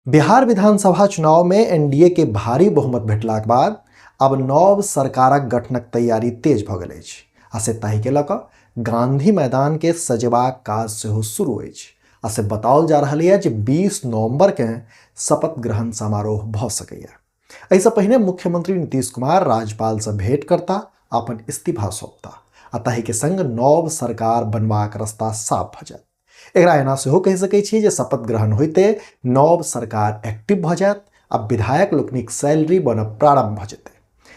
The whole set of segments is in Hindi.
बिहार विधानसभा चुनाव में एनडीए के भारी बहुमत भेटलाक बाद अब नव सरकारक गठनक तैयारी तेज भ गेल अछि आ से ताहि के लऽ कऽ गांधी मैदान के सजेबाक काज सेहो शुरू अछि आ से बताओल जा रहल है जे 20 नवंबर के शपथ ग्रहण समारोह भ सकैया। एहिसँ पहिने मुख्यमंत्री नीतीश कुमार राज्यपाल से भेंट करता अपन इस्तीफा सौंपता आ ताहि के संग नव सरकार बनबाक रास्ता साफ भ जायत। एकरा एना सेहो कहि सकै छी जे शपथ ग्रहण होइते नव सरकार एक्टिव भ जायत आ विधायक लोकनिक सैलरी बनब प्रारंभ भ जेतै।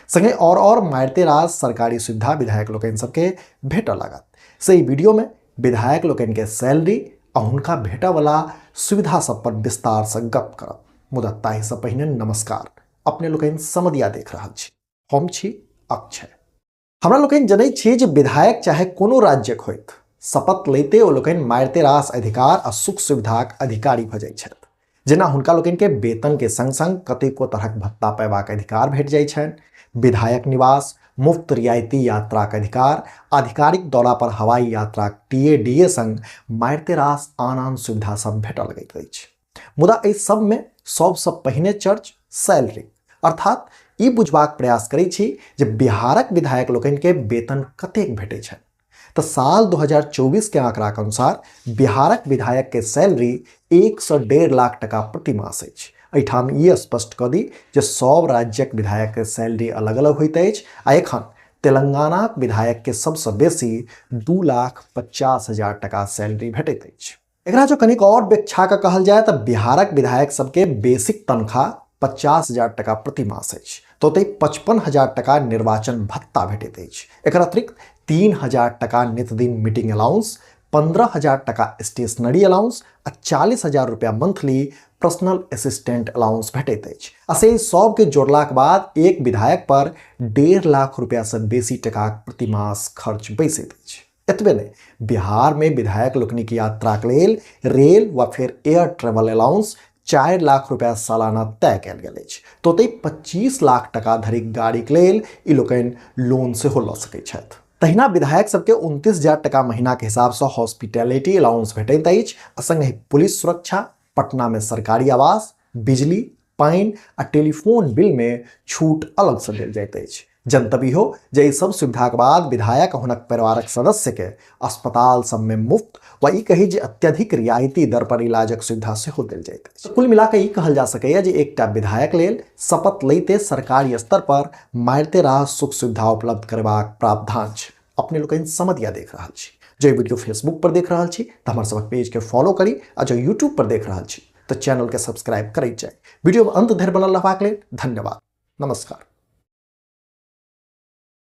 संगे और मारिते राज सरकारी सुविधा विधायक लोकनि सबके भेटऽ लागत। से ई वीडियो में विधायक लोकनि के सैलरी आ हुनका भेटऽ वाला सुविधा सब पर विस्तार से गप करब। मुदा ताहि से पहिने नमस्कार, अपने लोकनि समधिया देख रहल छी, हम छी अक्षय। हमरा लोकनि जनैत छी जे विधायक चाहे कोनो राज्यक होइत, शपथ लैते ओ लोकनि मारिते रास अधिकार आ सुख सुविधाक अधिकारी भ जाइत छथि। जेना हुनका लोकनि के वेतन के संग संग कतेको तरहक भत्ता पैबाक अधिकार भेट जाइत छनि, विधायक निवास, मुफ्त रियायती यात्राक अधिकार, आधिकारिक दौरा पर हवाई यात्राक टीएडीए संग मारिते रास आन सुविधा सब भेटऽ लगैत अछि। मुदा एहि सब में सबसँ पहिने चर्च सैलरी अर्थात ई बुझबाक प्रयास करै छी जे बिहारक विधायक लोकनि के वेतन कतेक भेटै छनि। तो साल 2024 के आंकड़ा के अनुसार बिहारक विधायक के सैलरी 1 से 1.5 लाख टका प्रति मास अछि। एहिठाम ई स्पष्ट कऽ दी जे सब राज्यक विधायक के सैलरी अलग अलग होइत अछि आ एखन तेलंगानाक विधायक के सबसँ बेसी 2,50,000 टका सैलरी भेटैत अछि। एकरा जो कनिक और व्याख्या के कहल जाय तो बिहारक विधायक सबके बेसिक तनख्वाह 50,000 टका प्रति मास अछि, तो 55,000 टका निर्वाचन भत्ता भेटैत अछि। एकर अतिरिक्त 3,000 टका नितदिन मीटिंग अलाउंस, 15,000 टका स्टेशनरी अलाउंस आ 40,000 रुपया मंथली पर्सनल असिस्टेंट अलाउंस भेटैत अछि। आ से सब के जोड़लाक बाद एक विधायक पर 1.5 लाख रुपया से बेसी टका प्रति मास खर्च बैसैत अछि। एतबे नहीं, बिहार में विधायक लोकनिक यात्राक लेल रेल व फिर एयर ट्रेवल अलाउंस 4 लाख रुपया सालाना तय कयल गेल अछि। तो 25 लाख टका धरिक गाड़ीक लेल ई लोकनि लोन सेहो लऽ सकैत छथि। तहिना विधायक सबके 29,000 टका महीना के हिसाब से हॉस्पिटैलिटी अलाउंस भेटैत अछि आ संगे पुलिस सुरक्षा, पटना में सरकारी आवास, बिजली, पानी आ टेलीफोन बिल में छूट अलग से देल जाइत अछि। जनतबी हो जे ई सब सुविधा के बाद विधायक आ हुनक परिवारक सदस्य के अस्पताल सब में मुफ्त व ई कही जे अत्यधिक रियायती दर पर इलाजक सुविधा सेहो देल जाइत अछि। कुल मिला के ई कहल जा सकैया जे एकटा विधायक लेल शपथ लैते सरकारी स्तर पर मारिते रास सुख सुविधा उपलब्ध करबाक प्रावधान छै। अपने लोकनि समधिया देख रहल छी। जो वीडियो फेसबुक पर देख रहल छी तो हमारे सबक पेज के फॉलो करी आ जो यूट्यूब पर देख रहल छी तो चैनल के सब्सक्राइब करैत जाय। वीडियो में अंत धरि बनल रहबाक लेल धन्यवाद। नमस्कार।